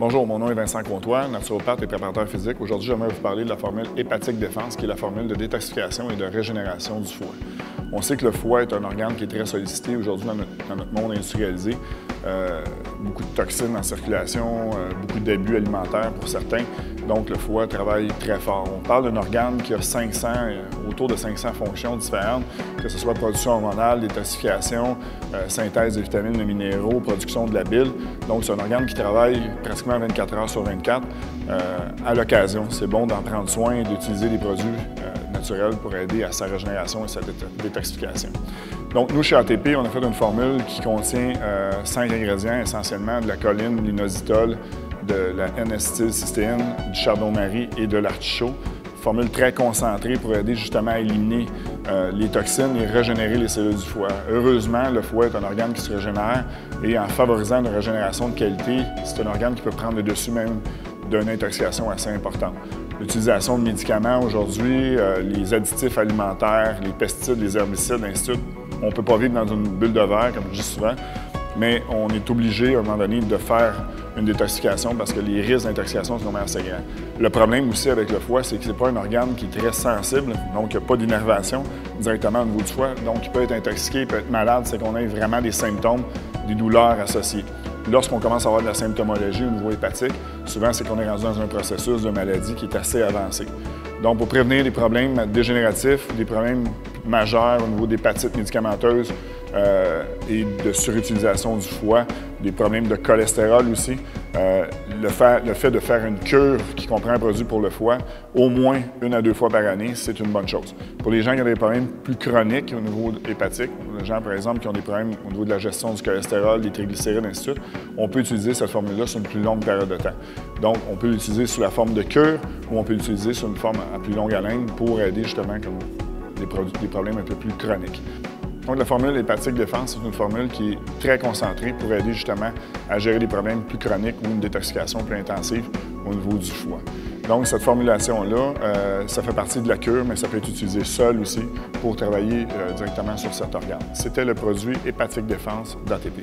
Bonjour, mon nom est Vincent Comtois, naturopathe et préparateur physique. Aujourd'hui, j'aimerais vous parler de la formule Hépatique Défense, qui est la formule de détoxification et de régénération du foie. On sait que le foie est un organe qui est très sollicité aujourd'hui dans notre monde industrialisé. Beaucoup de toxines en circulation, beaucoup d'abus alimentaires pour certains. Donc, le foie travaille très fort. On parle d'un organe qui a autour de 500 fonctions différentes, que ce soit production hormonale, détoxification, synthèse de vitamines, de minéraux, production de la bile. Donc, c'est un organe qui travaille pratiquement 24 heures sur 24 à l'occasion. C'est bon d'en prendre soin et d'utiliser des produits naturels pour aider à sa régénération et sa détoxification. Donc, nous, chez ATP, on a fait une formule qui contient 5 ingrédients, essentiellement de la choline, l'inositol, de la N-acétylcystéine, du chardon-marie et de l'artichaut. Formule très concentrée pour aider justement à éliminer les toxines et régénérer les cellules du foie. Heureusement, le foie est un organe qui se régénère et en favorisant une régénération de qualité, c'est un organe qui peut prendre le dessus même d'une intoxication assez importante. L'utilisation de médicaments aujourd'hui, les additifs alimentaires, les pesticides, les herbicides, ainsi de suite, on ne peut pas vivre dans une bulle de verre, comme je dis souvent, mais on est obligé, à un moment donné, de faire une détoxification parce que les risques d'intoxication sont vraiment assez grands. Le problème aussi avec le foie, c'est que ce n'est pas un organe qui est très sensible, donc il n'y a pas d'innervation directement au niveau du foie, donc il peut être intoxiqué, il peut être malade, c'est qu'on ait vraiment des symptômes, des douleurs associées. Lorsqu'on commence à avoir de la symptomologie au niveau hépatique, souvent c'est qu'on est rendu dans un processus de maladie qui est assez avancé. Donc pour prévenir des problèmes dégénératifs, des problèmes majeurs au niveau d'hépatite médicamenteuse et de surutilisation du foie, des problèmes de cholestérol aussi, le fait de faire une cure qui comprend un produit pour le foie au moins 1 à 2 fois par année, c'est une bonne chose. Pour les gens qui ont des problèmes plus chroniques au niveau hépatique, les gens par exemple qui ont des problèmes au niveau de la gestion du cholestérol, des triglycérides, ainsi de suite, on peut utiliser cette formule-là sur une plus longue période de temps. Donc on peut l'utiliser sous la forme de cure ou on peut l'utiliser sous une forme à plus longue haleine pour aider justement comme des problèmes un peu plus chroniques. Donc, la formule Hépatique Défense, c'est une formule qui est très concentrée pour aider justement à gérer des problèmes plus chroniques ou une détoxification plus intensive au niveau du foie. Donc, cette formulation-là, ça fait partie de la cure, mais ça peut être utilisé seul aussi pour travailler directement sur cet organe. C'était le produit Hépatique Défense d'ATP.